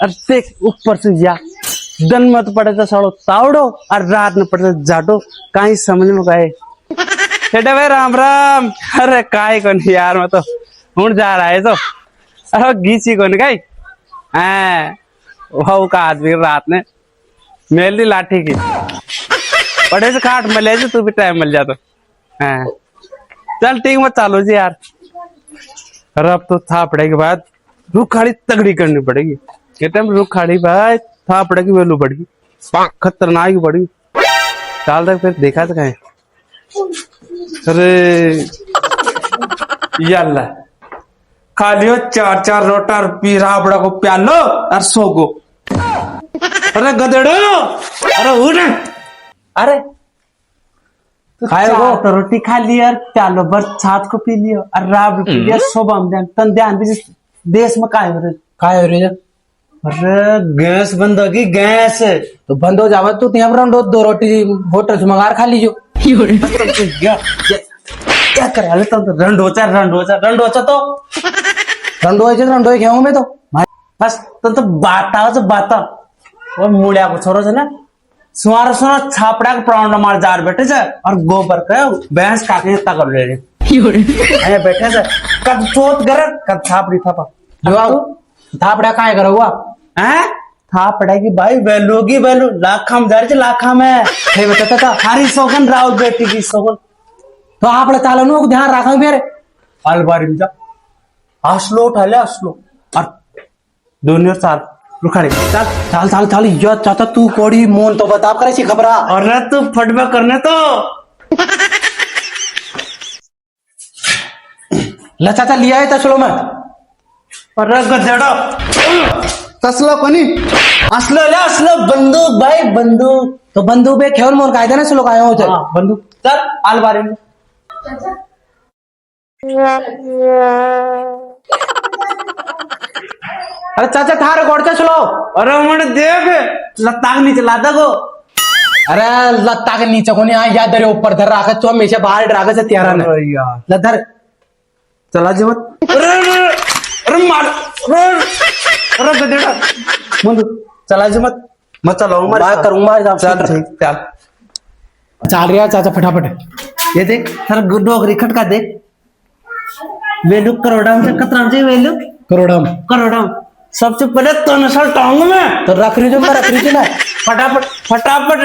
अरे देख ऊपर से या दिन में तो पड़े तो सड़ो तावड़ो और रात में पड़े तो जाटो कहीं समझ में गए बेटा भाई राम राम। अरे काय कौन यार मैं तो हूं जा रहा है तो अरे घीसी कौन गई वो का आदमी रात में मेल दी लाठी की बड़े से खाट मिले तू भी टाइम मिल जा तो चल ठीक मत चालो जी यार। अरे अब तो थापड़े के बाद रुख खाड़ी तगड़ी करनी पड़ेगी ये टाइम रुख खाड़ी भाई थापड़े की वैल्यू बढ़ी खतरनाक ही बढ़ी चाल तक फिर देखा तो कहीं। अरे यल्ला खा लियो चार चार रोटा और पी राबड़ा को प्यालो और सो गो। अरे गधेड़ो अरे उठ अरे खाओ तो रोटी खा लिया और प्यालो बस छात को पी लियो और राबड़ा पी लिया सुबह में तन ध्यान भी देश में काय हो रहे अरे गैस बंद होगी गैस तो बंद हो जावा तू यहाँ पर दो रोटी होटल से मंगा खा लीजो। क्या करा ले तुम तो रंडोचा तो रंडो खेऊ में तो बस तुम तो बाता वो मुड़िया को छोरो ना सुनार छापड़ा के प्राण मार जार बैठे से और गोबर का भैंस काटने तक ले रहे बैठे से कब चोट कर कब छापड़ी थापा थापड़ा काय करो हुआ थापड़ा की भाई वैल्यू लाखा में जा रही लाखा में बताता था हरी सोगन राउत बेटी की सोगन तो आप चालन को ध्यान रखा फिर अलबारी में जा असलो उठा ले असलो और दोनों साल रुखाड़ी चाल यो चाचा तू कोड़ी मोन तो बता करे सी खबरा और तू फटबा करने तो ला चाचा लिया है तसलो में अरे गधेड़ो तसलो कोनी असलो बंदूक भाई बंदूक तो बंदूक पे खेल मोर कायदे ना सलो कायो होते बंदूक चल अलबारी में अरे चाचा थारे गोड़चा चलो अरे मैंने देख लत्ता के नीचे लादा को अरे लत्ता के नीचे को नहीं आ या दरे ऊपर धर रखा तो हमेशा बाहर ड्रागा से तैयार है लधर चला जी मत अरे मार अरे गधेड़ा बंदूक चला जी मत चलाओ मैं करूंगा चल ठीक चल रहा चाचा फटाफट ये देख सर डोगरी खटका देख वेलू करोड़ा में कतरा से वेलू करोड़ा सबसे पहले तो नशा टांग में तो रख रही ना फटाफट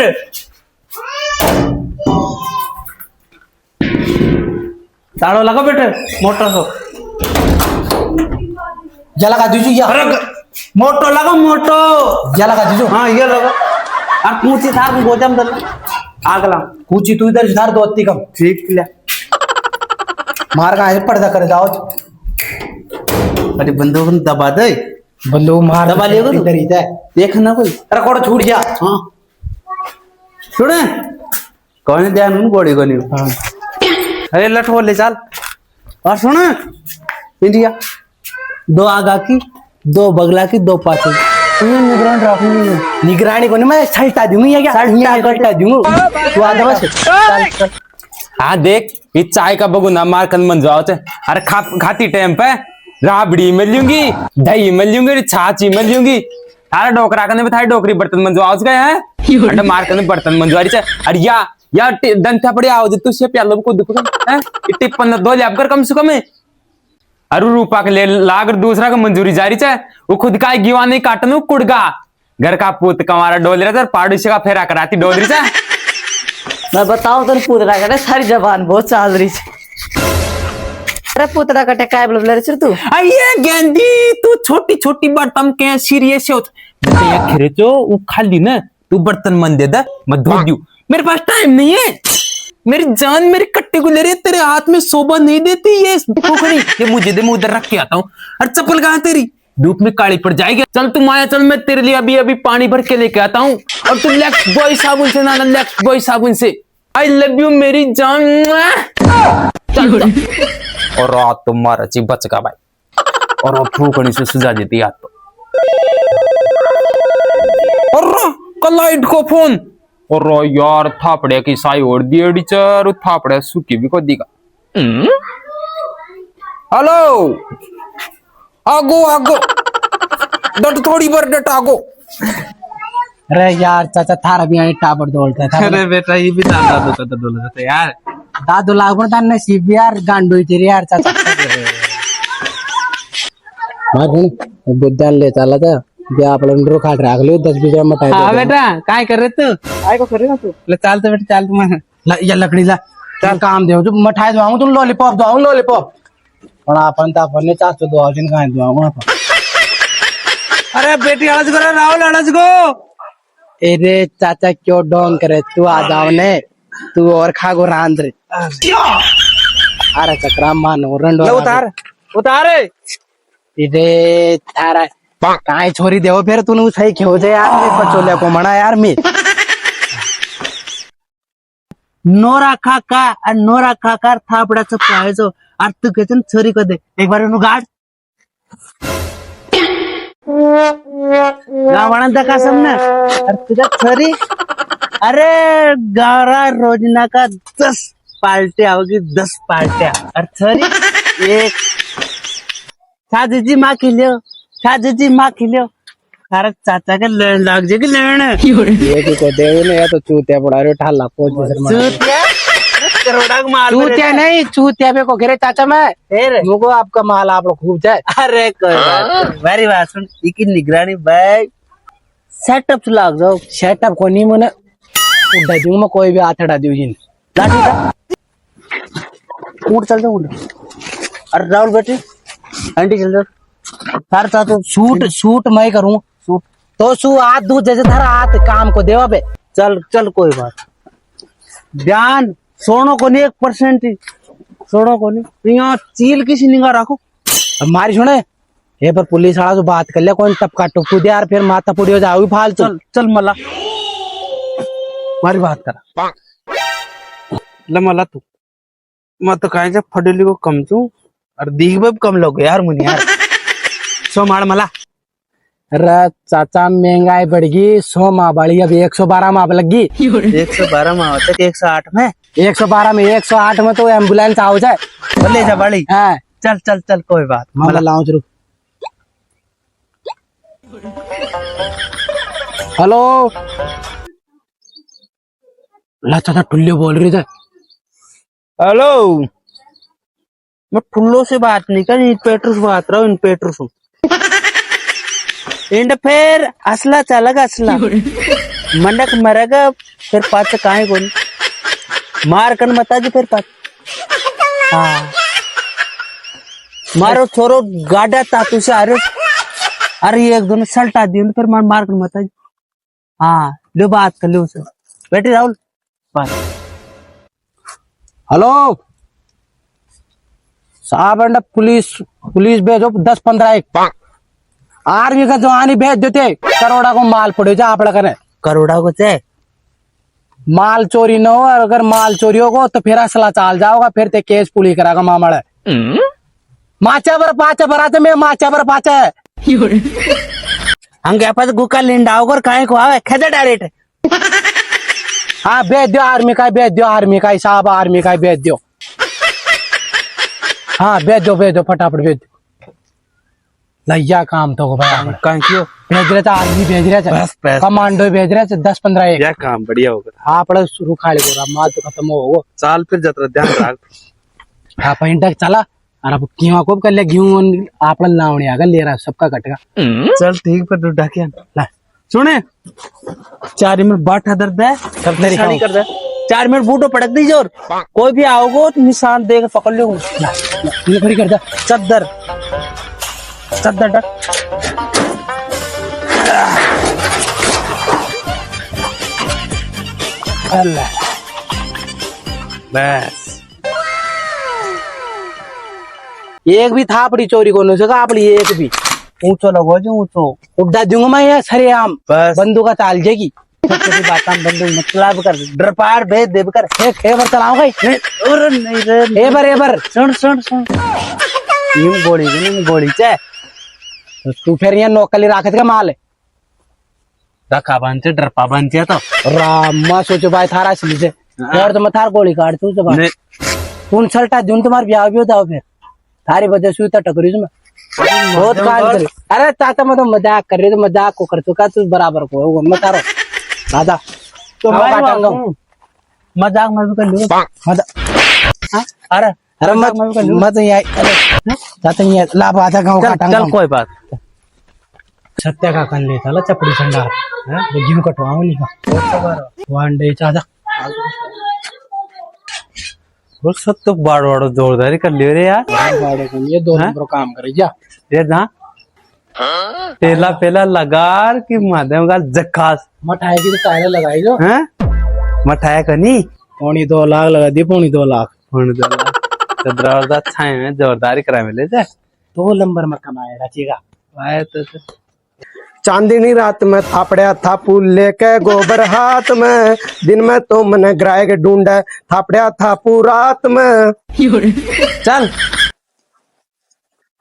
ताड़ो लगा बेटे मोटर सो जला का दीजू या मोटो लगा मोटो जला का दीजू हाँ ये लगा और पूछी था गोजम दल आगला पूछी तू इधर सुधार दो अत्ती कम ठीक ले मार का है पर्दा कर जाओ अरे बंदूक दबा दे बंदूक मार दबा लियो इधर ही है देख ना कोई अरे कोड़ छूट गया हाँ सुने कौन ध्यान उन गोड़ी को नहीं अरे लठ ले चल और सुन इंडिया दो आगा की दो बगला की दो पाछे निगरानी रखनी निगरानी को नहीं मैं सल्टा दूंगी क्या सल्टा दूंगा तू आ दबा हाँ देख ये चाय का बगुना मार कन मन जाओ अरे खाती टाइम पे राबड़ी मिल लूंगी दही मिल लूंगी छाछी मिल लूंगी अरे डोकरा कने में थारी डोकरी बर्तन मंजवा गए हैं अरे मार कने बर्तन मंजवारी छे अरे या दंता पड़ी आओ तू से प्यालो को दुख हैं टिप्पन दो ले कर कम से कम अरु रूपा के ले लागर दूसरा का मंजूरी जारी छे वो खुद का गिवा नहीं काटनु कुड़गा घर का पूत कमारा डोल रहा था पाड़ोसी का फेरा कराती डोल रही छे मैं बताऊं तो पुतरा कटे सारी जबान बहुत चाल रही है। अरे पुतरा कटे काय बोल रहे तू अये गेंदी तू छोटी छोटी बर्तन के सीरियस हो ये खिरे जो वो खाली ना तू बर्तन मन दे दे मैं धो दूं मेरे पास टाइम नहीं है मेरी जान मेरी कट्टे को ले रही है तेरे हाथ में शोभा नहीं देती ये पोखड़ी ये मुझे दे मैं उधर रख के आता हूँ अरे चप्पल कहाँ तेरी धूप में काली पड़ जाएगी चल तू माया चल मैं तेरे लिए अभी अभी पानी भर के लेके आता हूँ और तू लेफ्ट बॉय साबुन से ना लेफ्ट बॉय साबुन से आई लव यू मेरी जान चल और रात तुम्हारा ची बच का भाई और फूकनी से सुझा देती याद तो और कलाइट को फोन और यार थापड़े की साई ओढ़ दी एडी चर थापड़े सुकी भी को दिगा हेलो आगो आगो डट थोड़ी बार डटागो। अरे यार चाचा थारा भी यहाँ टाबर दौड़ता था अरे बेटा ये भी दादा तो बोला जाता यार। दादू लागून था नसीब भी यार गांडू रे यार चाचा मार बुद्धान ले चला था जे आपलं रो खाट राखले 10-20 ग्राम मटाई हाँ बेटा काय कर रहे तू काय को कर रहे तू ले चालते बेटा चाल तुम्हाला या लकडीला चल काम देव तू मठाई दवाऊं तुम लॉलीपॉप दवाऊं लॉलीपॉप पण आपण तर आपण चाचो दवाऊन काय दवाऊं आपण अरे बेटी अलग करो राहुल अलग गो। अरे चाचा क्यों डोंग करे तू आ जाओ ने तू और खागो रांद्रे अरे चक्रा मानो रंडो ले उतार उतार इधे थारा काय छोरी देव फिर तू सही खेव जे यार मी पचोल्या को म्हणा यार मी नोरा काका आणि नोरा काका थापड्याचं पाहायचं आणि तू घेतन छरी कदे एक बार नु गाड गावानंदा का समना अरे तुझा छरी अरे गारा रोजना का 10 पार्ट्या होगी 10 पार्ट्या अरे छरी एक शादीची माँ खिलियो शादीची माँ खिलियो अरे चाचा के लेन लाग जे की लेन ये को देव ने या तो चूतिया पड़ा रे ठाला पोच चूतिया करोड़ा का माल चूतिया नहीं चूतिया पे को घेरे चाचा मैं फिर मुको आपका माल आप लोग खूब जाए अरे कोई बात नहीं मेरी बात सुन इकी निगरानी भाई सेटअप लाग जाओ सेटअप को नहीं मने उड़ा दूं मैं कोई भी आथड़ा दूं जिन लाठी का उठ चल जाओ उठ अरे राहुल बेटे आंटी चल जाओ सर चा तो शूट मैं करूं शूट तो शू हाथ दू जैसे धरा हाथ काम को देवा बे चल चल कोई बात ध्यान सोनो को नहीं 1% ही सोनो को नहीं यहाँ चील किसी निगाह रखो हमारी सुने ये पर पुलिस वाला जो बात कर ले कौन टपका टपकू दे यार फिर माथा पुड़ी हो जाओगी फालतू चल चल मला मारी बात करा ले मला तू मत काय जे फडली को कम तू और दिग भी कम लोग यार मुनी यार सो मार मला अरे चाचा महंगाई बढ़ गई 100 माँ बढ़ी अब 112 माँ लगी 112 में होता है 108 में 112 में 108 में तो एम्बुलेंस आओ जाए बोले जा बड़ी हाँ चल चल चल कोई बात मला लाओ जरूर हेलो ला चाचा टुल्ली बोल रही थे हेलो मैं ठुल्लो से बात नहीं कर इन पेट्रोल से बात रहा हूँ इन पेट्रोल से इंड फिर असला चालक असला मंडक मरेगा फिर पाच काय कोण मार कन मता जी फिर पाच हाँ मारो छोरो गाड़ा तातू से अरे अरे एक दोनों सल्टा दिए फिर मार कर मता जी हाँ लो बात कर लो उसे बेटी राहुल बात हेलो साहब अंडा पुलिस भेजो 10-15 एक आर्मी का जवानी भेज देते करोड़ा को माल पड़े जा आप करे करोड़ा को चाहे माल चोरी न हो और अगर माल चोरी होगा तो फिर असला चाल जाओगा फिर ते केस पुलिस करागा मामला माचा बर पाचा भराचे मैं माचा बर पाचा है हंगे पास गुका लिंडा होगा काय को आवे खेदे डायरेक्ट हाँ भेज दो आर्मी का भेज दो आर्मी का साहब आर्मी का भेज दो हाँ भेज दो फटाफट भेज दो लैया काम तो भाई काय क्यों भेज रहे थे आर्मी भेज रहे थे बस कमांडो भेज रहे थे 10-15 एक या काम बढ़िया होगा आप शुरू खाली को माल तो खत्म हो चाल फिर जतरा ध्यान रख आप इंटक चला और अब क्यों को कर ले क्यों आप लावणी आगा ले रहा सबका कटेगा चल ठीक पर तू ढाके ला सुने 4 मिनट बाट हदर दे सब तेरी खानी कर दे 4 मिनट बूटो पटक दी जोर कोई भी आओगो तो निशान देकर पकड़ लो ये खड़ी कर दे चद्दर डक अल्लाह बस एक भी थापड़ी चोरी को नहीं सका अपनी एक भी ऊंचो लगो जो ऊंचो उड़ा दूंगा मैं ये सरे आम बस बंदूक चाल जाएगी छोटी बात हम बंदूक मतलब कर डर पार भेज दे कर एक है बार चलाऊंगा और नहीं रे ए बार सुन यूं गोली चे तू फिर यहाँ नौकली राखत का माल है रखा बनते डरपा बनते तो रामा सोचो भाई थारा से लीजिए और तो मैं थार गोली काट तू तो भाई तू सल्टा दूं तुम्हारे ब्याह भी होता हो फिर थारी वजह से टकरी में बहुत काट करे। अरे चाचा मैं तो मजाक कर रही, तो मजाक को कर चुका तू बराबर को मत आ रहा दादा तो मैं काटूंगा। मजाक मैं भी कर लूंगा। अरे अरे मत यहाँ अरे चाचा ये लाभ आधा गाँव चल काटूंगा। चल कोई बात। सत्या का कर लेता ला चपड़ी संडा है जिम कटवाऊं नहीं का वन डे चाचा वो सब तो बाड़ बाड़ो जोरदारी कर लियो रे यार। बाड़े को ये दो नंबर काम करे जा ये जहाँ पेला पेला लगार की माध्यम का जक्कास मठाई की तो टायर लगाई जो हैं मठाया कनी 2.5 लाख लगा दी 2.5 लाख जोरदार छाए में जोरदारी करा मिले थे 2 नंबर में कमाएगा चीगा आए तो चांदनी रात में थापड़िया थापू लेके गोबर हाथ में दिन में तो मन ग्राह के ढूंढे थापड़िया थापू रात में। चल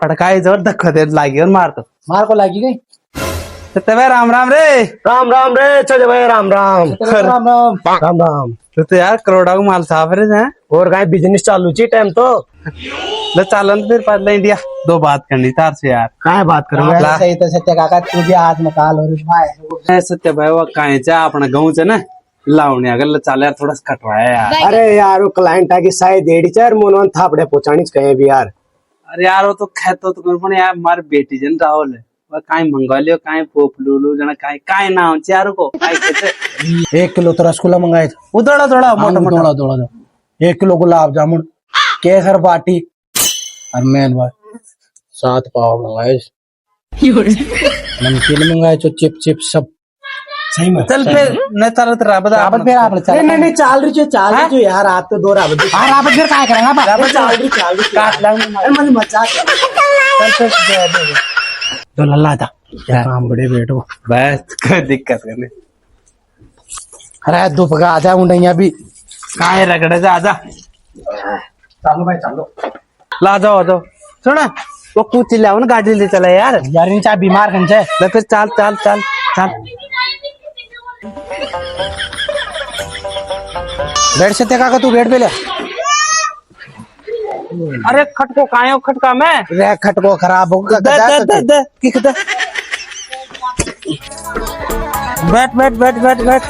पटकाई जोर धक्का दे लागी और मार तो मार को लगी गई सत्य भाई राम राम रे। राम राम रे चल भाई राम राम राम राम राम राम। तो यार करोड़ा को माल साफ रे हैं और गाय बिजनेस चालू ची टाइम तो ले चालन फिर पहले इंडिया दो बात करनी तार से यार काय बात करोगे। सही तो सत्य काका तू भी हाथ में काल और भाई सत्य भाई वो काहे चा अपना गाँव से ना लावणी अगर चाल यार थोड़ा सा कटवाया यार। अरे यार वो क्लाइंट आगे साय डेढ़ चार मोनवन थापड़े पहुंचानी कहे भी यार। अरे यार वो तो खेतो तो कर पण यार मार बेटी जन राहुल है वो काहे मंगा लियो काहे पोपलूलू जना काहे काहे ना हो चार को काहे खेते 1 किलो तो रसगुल्ला मंगाए थे उधड़ा थोड़ा मोटा मोटा थोड़ा थोड़ा 1 किलो गुलाब जामुन केसर बाटी और मेन भाई 7 पाव मंगाए नमकीन मंगाए तो चिप चिप सब सही में चल फिर न चलत रहा बता रावत फिर आप नहीं चाल रही जो यार आप तो दो रावत रावत फिर क्या करेंगे चाल रही काट लाऊंगा मजाक चल फिर तो लल्ला था काम बड़े बेटो बस कोई दिक्कत नहीं अरे दोपहर आ जा मुंडिया भी काहे रगड़े जा आजा चालो भाई चालो ला जाओ जाओ सुना वो कुछ लाओ ना गाड़ी ले चला यार यार इन चा बीमार कन छे ले फिर चल चल चल चल बेड से ते काका तू बेड पे ले अरे खटको काहे हो खटका में रे खटको खराब हो दे दे दे दे किक दे बैठ बैठ बैठ बैठ बैठ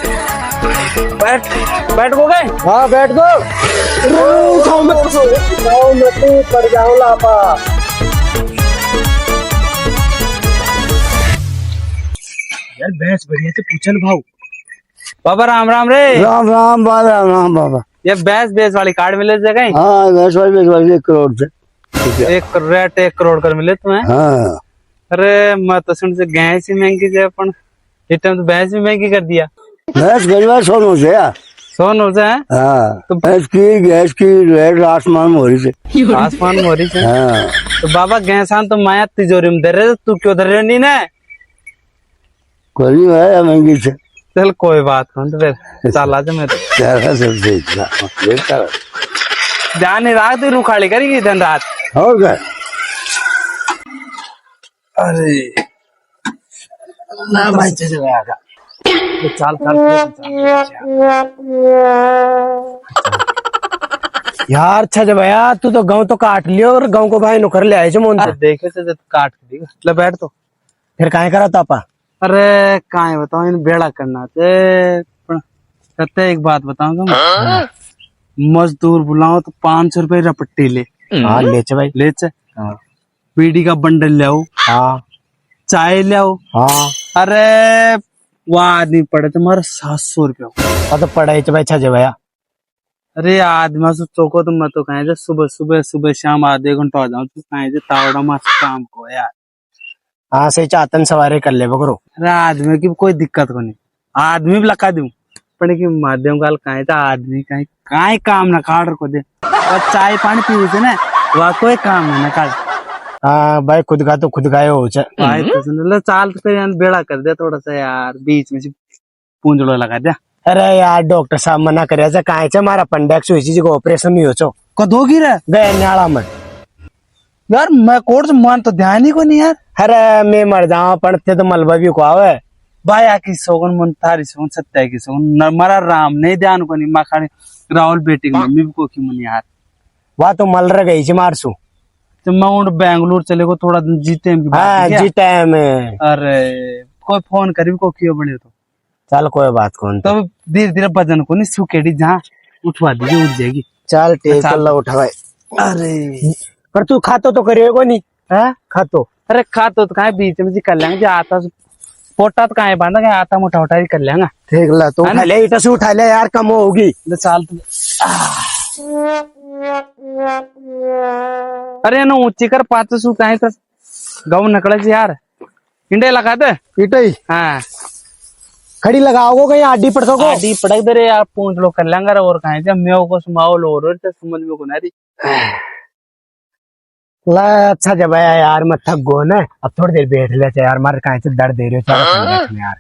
बैठ बैठ हो गए हाँ बैठ गो पड़ जाओ लापा। यार भैंस बढ़िया से पूछन भाव बाबा राम राम रे राम राम बाबा राम राम बाबा। ये भैंस बेच वाली कार्ड मिले जगह हाँ भैंस वाली 1 करोड़ से एक रेट 1 करोड़ कर मिले तुम्हें। हाँ अरे मैं तो सुन से भैंस ही महंगी है अपन इस टाइम तो भैंस भी महंगी कर दिया भैंस गरीबा सोनू से यार। सोन से है हाँ तो भैंस की गैस की रेट आसमान मोरी से आसमान मोरी से। हाँ तो बाबा गैसान तो माया तिजोरी में दे रहे तू क्यों दे रहे नहीं ना गरीब है या महंगी से चल कोई बात नहीं तो फिर चल आज मैं तो ज्यादा सबसे इतना जाने रात ही रुखाड़ी करेगी दिन रात। हो गया। अरे ना भाई चल आगा चल चल यार छज भैया तू तो गांव तो काट लियो और गांव को भाई नुकर ले आए छे मोन देखे से काट देगा ले बैठ तो फिर काहे करा तापा अरे काहे बताऊं इन बेड़ा करना थे कहते एक बात बताऊंगा मजदूर बुलाओ तो 500 रुपए रपट्टी ले हां ले चे भाई ले चे बीड़ी का बंडल ले आओ हां चाय ले आओ हां अरे वो आदमी पड़े तुम्हारा 700 रुपया तो पढ़ाई चे भाई छज भैया अरे आदमी से चौको तो मैं तो कहे सुबह सुबह सुबह शाम आधे घंटा आ जाऊं तो कहे तावड़ा मास काम को यार। हाँ सही चातन सवारी कर ले बकरो अरे आदमी की कोई दिक्कत को नहीं आदमी भी लगा दूं पर की माध्यम काल कहे था आदमी कहे काहे काम ना काट को दे और चाय पानी पीवे थे ना वह कोई काम ना काट। हाँ भाई खुद का तो खुद गायो हो भाई तो सुन ले चाल तो फिर यार बेड़ा कर दे थोड़ा सा यार बीच में से पूंजड़ो लगा दे। अरे यार डॉक्टर साहब मना करे से काहे छे मारा पंडेक्स हुई चीज को ऑपरेशन नहीं हो छो कदो की रे गए न्याला में यार मैं कोर्स मान तो ध्यान ही को नहीं यार। अरे मैं मर जाऊं पढ़ते तो मलबा भी को आवे भाई आकी सोगन मन तारी सोगन सत्य की सोगन नरमरा राम नहीं ध्यान को नहीं माखाड़ी राहुल बेटी की मम्मी को की मन यार वह तो मल रह गई मारसू तो माउंट बेंगलुरु चले को थोड़ा जीते की बात हाँ है क्या? जीता है मैं। अरे कोई फोन करी को क्यों बने तो चल कोई बात कौन तो धीरे धीरे वजन को नहीं सुकेड़ी जहाँ उठवा दीजिए उठ जाएगी। चल ठीक चल। चल उठा भाई। अरे पर तू खातो तो करिएगा नहीं है खातो। अरे खा तो कहा बीच में जी कर लेंगे जो आता पोटा तो कहा बांधा कहीं आता मोटा उठा कर लेंगे। ठीक ला तो है ना? उठा ले इटा से उठा ले यार कम होगी। ले चाल तो अरे ना ऊंची कर पाच सू कहीं तो गाँव नकड़ा जी यार इंडे लगा दे। इटा ही हाँ खड़ी लगाओगे कहीं आडी पड़ सको। आडी पड़क दे रे यार पूंछ लो कर लेंगे और कहीं जब मैं को सुमाओ लो और समझ में को ना रही। ला अच्छा जब आया यार मैं थक गो ना अब थोड़ी देर बैठ लेते यार मारे कहीं से दर्द दे रहे हो चलो यार।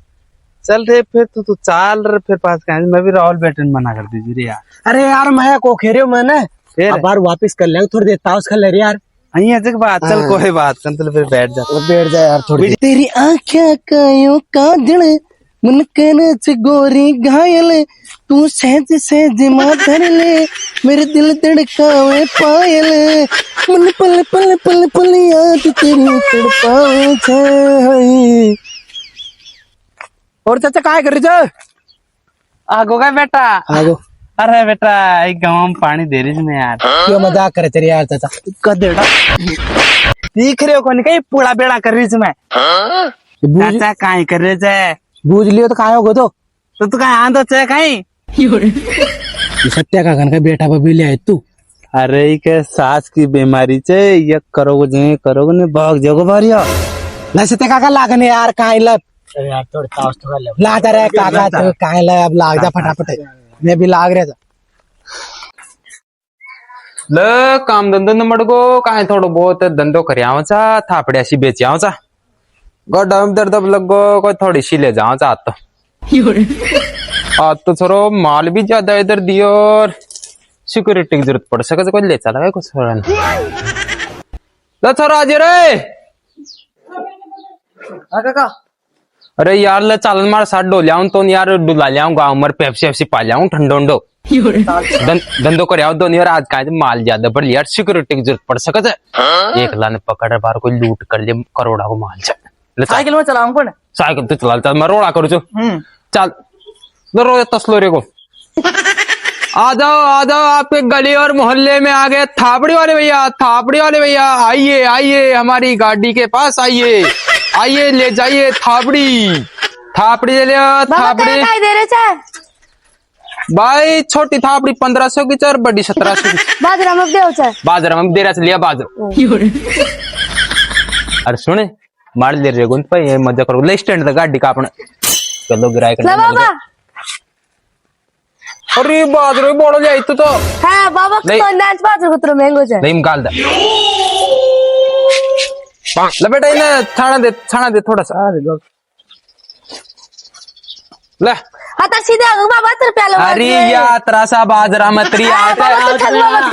चल रे फिर तू चाल रे फिर पास कहीं मैं भी राहुल बैठन मना कर दीजिए रे यार। अरे यार मैं को खेरे मैं ना फिर अब बार वापस कर लेंगे थोड़ी देर ताउस कर ले रे यार। अही जग बात चल कोई बात चल फिर बैठ जा। वो बैठ जा यार थोड़ी देर। तेरी आँखें कायों काजल मन कहने से गोरी घायल तू सहज सहज माधर ले मेरे दिल धड़कावे पायल मन पल पल पल पल याद तेरी तड़पावे छे। और चाचा काय कर रही छ? आगो का बेटा आगो अरे बेटा एक गाँव में पानी दे रही मैं यार क्यों मजाक करे तेरे यार चाचा। कदेड़ा दिख रहे हो कौन कहीं पूरा बेड़ा कर रही मैं चाचा कहीं कर रहे थे बूझ लियो तो काय होगो तो तू कहीं आंदो चे कहीं ये सत्या का घन का बेटा बबी ले आए तू। अरे के सांस की बीमारी चे ये करोगे नहीं भाग जाओगे बारिया। ला सत्या काका लागने यार काय ला यार थोड़ी ताउस थोड़ा ले लाता रे काका तो काय ला अब लाग जा फटाफट मैं भी लाग रहा था। ल काम धंदो न मडगो काय थोडं बहुत धंदो कर्यावचा थापड्याशी बेच्यावचा गड्डा में दर्द लगो कोई थोड़ी सी ले जावचा आज तो छोरो माल भी ज्यादा इधर दियो और सिक्योरिटी की जरूरत पड़ सके कोई ले चला कुछ छोरा छोरा आज रे। काका अरे यार ले चालन मार साथ डो लियाऊं तो यार डुला लियाऊं गाँव मर पेप्सी वेप्सी पा लियाऊं ठंडो धंधो कर दो यार आज का माल ज्यादा बढ़ यार सिक्योरिटी की जरूरत पड़ सकत है। एक लाने पकड़ बार कोई लूट कर ले करोड़ा को माल साइकिल में चलाऊं पण साइकिल तो चला चल मैं रोड़ा करू चल रो तसलो रे को आ जाओ आपके गली और मोहल्ले में आ गए थापड़ी वाले भैया आइए आइए हमारी गाड़ी के पास आइए ले जाइए थापड़ी ले लिया थापड़ी काय दे रहे छे भाई छोटी थापड़ी 1500 की चर बड़ी 1700 की बाजरा में देव छे बाजार में दे रहा लिया बाजार। अरे सुने मार ले रे गुंत पे ये मजा करो ले स्टैंड गाड़ी का अपने चलो गिराए कर बाबा अरे बाजार बोलो जाए तो हां बाबा नहीं। तो नाच बाजर को तो महंगो छे नहीं निकाल दे ले बेटा इन्हें छाना दे थोड़ा सा ले आता सीधे बाबा ₹10 लो अरे यात्रा सा बाजरा मतरी आता मत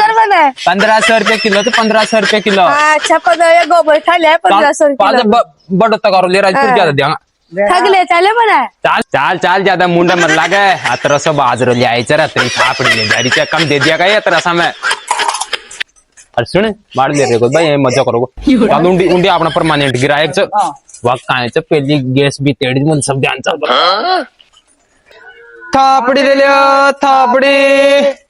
कर बने 1500 रुपए किलो तो 1500 रुपए किलो अच्छा पता ये गोबर खा ले 1500 किलो बड़ो तक और ले राजपुर ज्यादा दिया ठग ले चले बने चाल ज्यादा मुंडा मत लागे अतरा सा बाजरो ले आई चरा तेरी थापड़ी ले जा रही कम दे दिया गया अतरा सा में। अरे सुने मार ले रे को भाई ये मजा करो चल उंडी अपना परमानेंट गिराए च वक्त काय च पहली गैस भी तेड़ी मन सब ध्यान चल थापड़ी ले लिया थापड़ी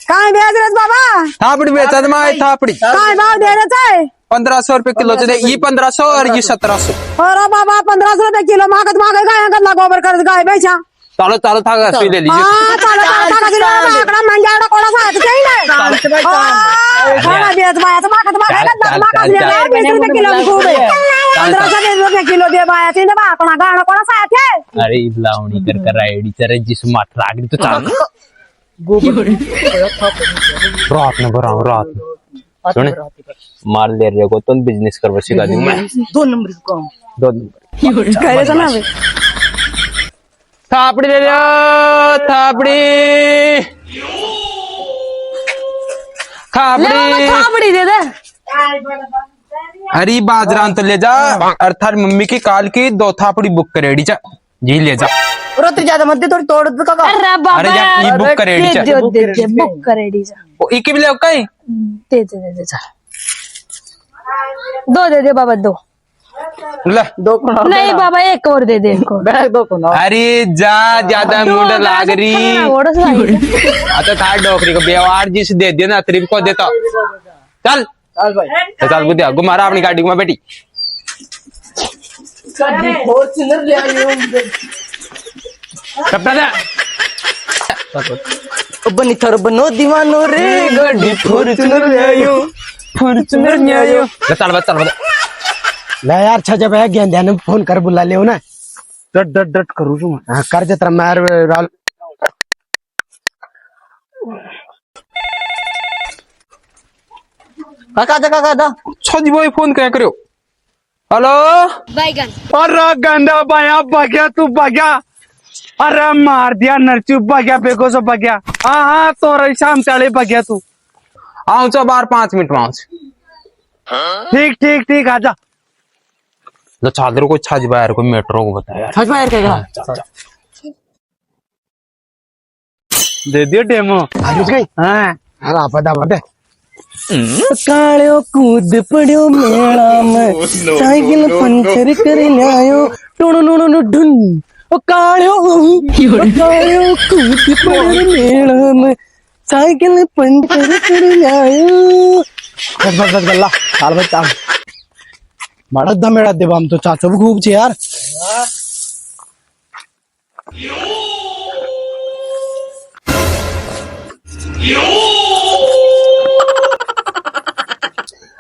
काय बेच रहे बाबा थापड़ी बेचा दे माय थापड़ी काय भाव दे रहे थे 1500 रुपए किलो चले ये 1500 और ये 1700 अरे बाबा 1500 रुपए किलो मागत गाय गल्ला गोबर कर गाय बेचा चालो था सुई ले लीजिए हां चलो किलो आकड़ा मंजाड़ा कोड़ा सा है नहीं खाना बेच बाया तो मागत गल्ला मागत 20 रुपए किलो खूबे 1500 रुपए किलो दे बाया तीन बा आकड़ा गाना कोड़ा सा है अरे लावणी कर आईडी चरे जिस माठ लागली तो चाल रात में भरा रात में सुने मार ले रे को तो बिजनेस करवा सिखा दूं मैं 2 नंबर को 2 नंबर करे तो ना थापड़ी ले लिया थापड़ी थापड़ी दे दे अरे बाजरा तो ले जा अर्थात मम्मी की काल की 2 थापड़ी बुक करेड़ी चा जी ले जा रोटी ज्यादा मत दे थोड़ी तोड़ दे काका अरे बाबा अरे यार ई बुक करेड़ी चा दे बुक करेड़ी जा ओ इके भी ले कई दे जा दो दे दे बाबा, दो। ले नहीं बाबा, एक और दे दे इनको। अरे जा, ज्यादा मुंड लाग रही। आता था डोकरी को बेवार जिस दे दिया ना, त्रिप को देता। चल चल बुद्धिया घुमारा अपनी गाड़ी में बेटी। बनी थर बनो दीवानो रे, गाड़ी फॉर्च्यूनर ले आयो, फॉर्च्यूनर ले आयो। चल बता ले यार छजा भैया गेंदे ने फोन कर बुला ले ना। डट डट डट करू छू। हाँ कर जतरा मार राल। काका छजी भाई फोन क्या करो। हेलो बैगन। अरे गंदा बाया बग्या तू बग्या। अरे मार दिया नरचू बग्या बेको से बग्या। हाँ तोरे शाम चाले बग्या तू। आऊं चो बार 5 मिनट में आऊं। ठीक ठीक ठीक आजा। लो चादर को छज बाहर को मेट्रो को बता यार। छज बाहर कहेगा। दे दियो डेमो। आयुष गई। हाँ अरे आपदा बटे। कालियो कूद पड़ियो मेला में, साइकिल पंचर कर लायो, टुनु नुनु नु ढुन। ओ कालियो कूद पड़ियो मेला में, साइकिल पंचर कर लायो। बस गल्ला साल बच्चा बड़ा दमेड़ा देवा हम तो चाचा भी खूब छे यार।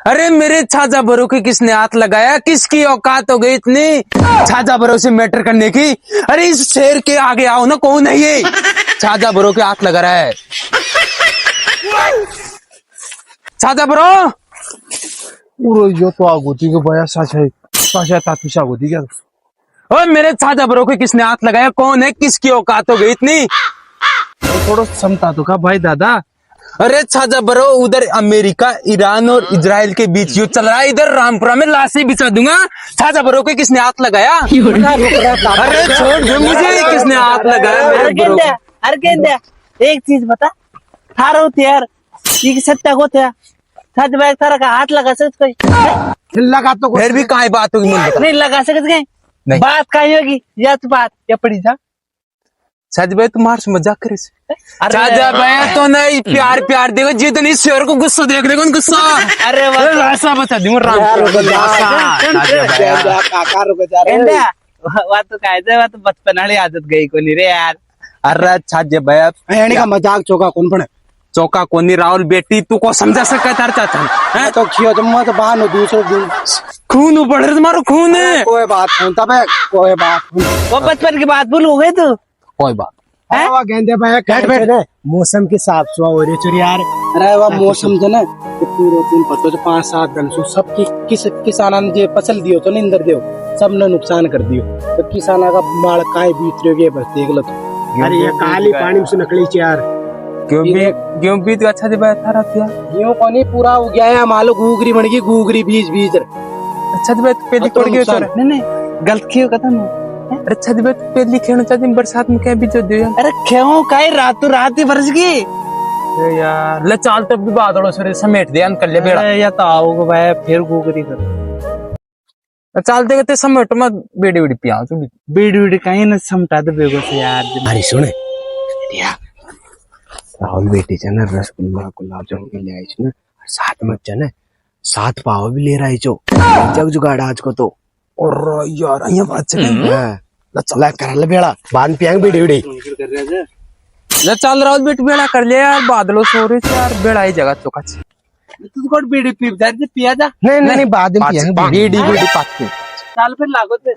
अरे मेरे छाजा भरो के किसने हाथ लगाया? किसकी औकात हो गई इतनी छाजा भरो से मैटर करने की? अरे इस शेर के आगे आओ ना, कौन है ये छाजा भरो के हाथ लगा रहा है? छाजा भरो यो तो आगोती के बया सच है, साशा तातुशा आगोती क्या? ओए मेरे छाजा भरो के किसने हाथ लगाया? कौन है? किसकी औकात हो गई इतनी? थोड़ा समता तो का भाई दादा। अरे छाजा भरो, उधर अमेरिका, ईरान और इजराइल के बीच युद्ध चल रहा है, इधर रामपुरा में लाशें बिछा दूंगा। छाजा भरो के किसने हाथ लगाया? अरे छोड़ दे मुझे, किसने हाथ लगाया मेरे भरो को? अरे गेंदा एक चीज बता, थारा होते यार ये सत्ता को था, छज बैग थारा का हाथ लगा सकते कोई? लगा तो फिर भी कहाँ बात होगी मुझे बता। नहीं लगा सकते नहीं। बात कहीं होगी या तो बात या पड़ी जा। छाज भाई तुम्हारे से मजाक करे से। छाजा भाई तो नहीं, प्यार प्यार देखो, जितनी शेर को गुस्सा देख देखो गुस्सा। अरे लाशा बता दूंगा बात तो कायदे बात बचपन वाली आदत गई को नहीं रे यार। अरे छाजे भाई यानी का मजाक चौका कौन पड़े? चौका कोनी राहुल बेटी, तू को समझा सका तार चाचा है? तो खियो जम्मा तो बाहर हो दूसरे दिन। खून उबड़ रहा तुम्हारा खून है। कोई बात नहीं तब कोई बात नहीं। वो बचपन की बात भूल हो गई तू? कोई बात अरे गेंदे भाई बैठ बैठ मौसम के साथ सुहा हो रही चोरी यार। अरे वह मौसम जो ना तो पूरा दिन पतो जो 5-7 दिन सु सब किसाना ने जे फसल दियो तो निंदर दियो सबने नुकसान कर दियो। तो किसाना का माल काहे बीत रहे बस देख लो तो। अरे ये काली पानी से नकली चे यार। क्यों बीत अच्छा दे भाई थारा थिया यूं कोनी पूरा हो गया है मालो गुगरी बन गई गुगरी बीज बीज। अच्छा दे भाई पहली पड़ गई चोर। नहीं गलत क्यों कथा ना? अरे छत पे पहली खेलना चाहती बरसात में क्या बीच दियो अरे क्यों काहे रातों रात ही बरस गई? अरे यार ले चाल तब भी बादलों से समेट दे कर ले बेड़ा। या तो आओगे भाई फिर गुगरी कर चालते कहते समेट मत बेड़ी बेड़ी पिया बीड़ी बीड़ी कहीं ना समटा दे बेगो से यार। अरे सुने राहुल बेटी છે ને રસગુલ્લા ગુલાબ જાमुन के ले आई છે ને साथ में છે ને 7 पाव भी ले रही छो जग जुगाड़ आज को तो। और यार ये बात है चला कर ले बेड़ा बांध पियांग बेड़ी बेड़ी ले चल रहा बेट बेड़ा कर ले यार, बादलों सो रहे थे यार, बेड़ा ही जगह चौका तू कोट बीड़ी पी जा पिया जा। नहीं नहीं बाद में पियांग बीड़ी बीड़ी पाती चल फिर लागो ते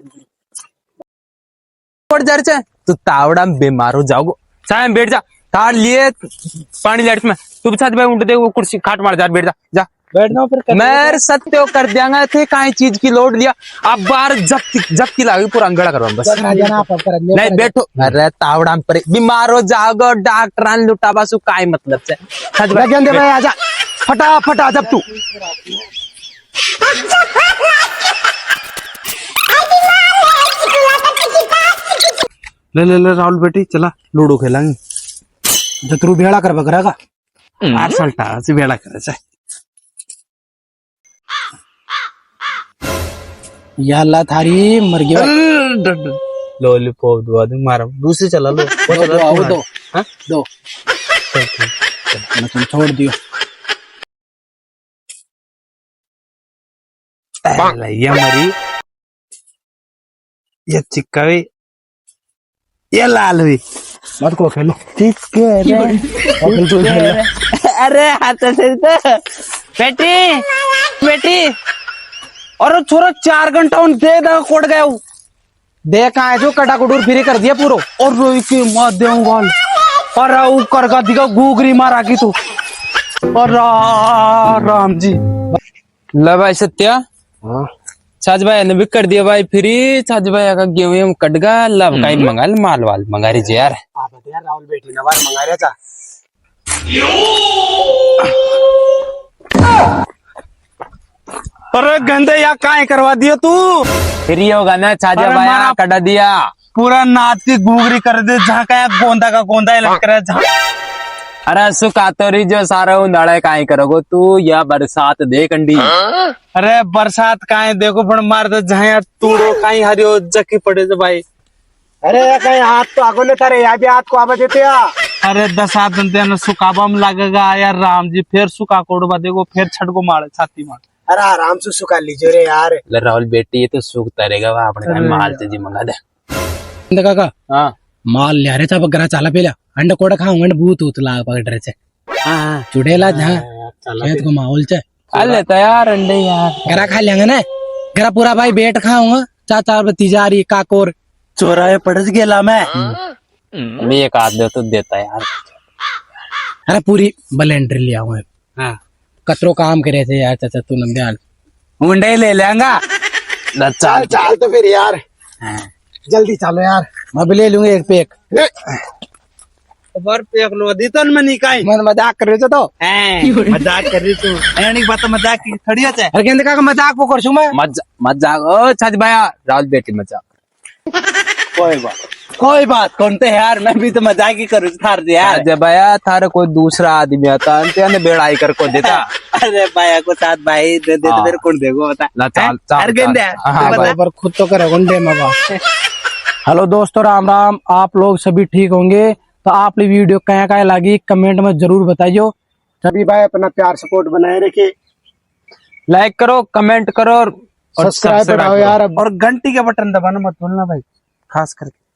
पड़ जा रहे तू तावड़ा में बीमार हो जाओगे। चाहे बैठ जा तार लिए पानी लाइट में तू भी साथ में उठ दे वो कुर्सी खाट मार जा बैठ जा जा बैठ जाओ फिर मैं सत्य कर देंगे थे काई चीज की लोड लिया अब बार जब्ती लागी पूरा अंगड़ा करवा बस नहीं बैठो। अरे तावड़ा पर बीमार हो जाओगे डॉक्टर लुटा बासु काय मतलब से गेंदे भाई आजा फटाफट आ जब तू ले राहुल बेटी चला लूडो खेलेंगे। जतरू भेड़ा कर बकरा का आर सल्टा से बेड़ा करे से या अल्लाह थारी मर गया। लॉलीपॉप दवा दे मारा दूसरी चला लो वो दो, चला दो, तुम्हारा। दो। हाँ? दो चल, चल। मैं तुम छोड़ दियो। ये मरी ये चिक्का भी ये लाल भी मत को खेलो। अरे हाथ से बेटी बेटी और छोरा 4 घंटा उन दे दा कोट गया हूँ देख आए जो कटा कुटूर फिरी कर दिया पूरो। और रोई की मार देऊंगा और ऊ कर का दिखा गुगरी मारा की तू और राम जी ला भाई सत्या हाँ साज भाई ने भी कर दिया भाई फ्री। साज भाई का गेहूं कट गा लब का मंगा माल वाल मंगा रही यार। आप यार राहुल बेटी नवार मंगा रहा था। अरे गंदे या काहे करवा दियो तू फ्री होगा ना साजा अरे भाई मारा- कटा दिया। पूरा नाच की गुगरी कर दे जहाँ का गोंदा ही लग रहा है जहाँ अरे सुखा तो रही जो सारा उन्हाड़ा काहे करोगो तू या बरसात दे कंडी। अरे बरसात काहे देखो पण मार दे जहाँ तूड़ो काहे हरियो जकी पड़े जो भाई। अरे कहीं हाथ तो आगो ले तारे यहाँ भी हाथ को आवा देते या। अरे 10 दिन तेन सुखाबा में लगेगा यार राम जी फिर सुखा कोड़वा देखो फिर छटको मारे छाती मार। अरे आराम से सुखा लीजिए रे यार। ले राहुल बेटी ये तो सूखता रहेगा वहां अपने टाइम माल से जी मंगा दे। काका हाँ माल ल्यारे चा बकरा चाला पेला अंड कोड खाऊं अंड भूत उतला पकड़ चे हाँ चुड़ेला जहाँ खेत को माहौल चे खा लेता यार अंडे यार। गरा खा लेंगे ना गरा पूरा भाई बेट खाऊंगा 4-4 बतीजारी काकोर चोराए पड़ गेला मैं मैं एक आध दे तो देता यार। अरे पूरी बलेंड्री लिया हुआ हाँ कतरो काम करे थे यार चाचा तू नंदयाल। मुंडे ले लेंगा चल चल तो फिर यार जल्दी चलो यार मैं भी ले लूंगा एक पेक। खबर पे लो दी तो मैं निकाई मैं मजाक कर रहे थे तो मजाक कर रही तू ऐनी बात मजाक की थोड़ी होता है। अरे कहते काका मजाक वो कर मैं मजाक ओ छज भाई राहुल बेटी मजाक। कोई बात कौन थे यार मैं भी तो मजाक ही करूँ थार दे यार। जब आया थारा कोई दूसरा आदमी आता ने बेड़ाई कर को देता। अरे भाई को साथ भाई दे दे तो मेरे कौन देगो बता ला चाल चाल अरे गेंदे हाँ भाई पर खुद तो करे गुंडे में बात। हेलो दोस्तों राम राम आप लोग सभी ठीक होंगे तो आप लोग वीडियो कहाँ कहाँ लगी कमेंट में जरूर बताइयो। सभी भाई अपना प्यार सपोर्ट बनाए रखे लाइक करो कमेंट करो और सब्सक्राइब बढ़ाओ यार। और घंटी का बटन दबाना मत भूलना भाई खास करके।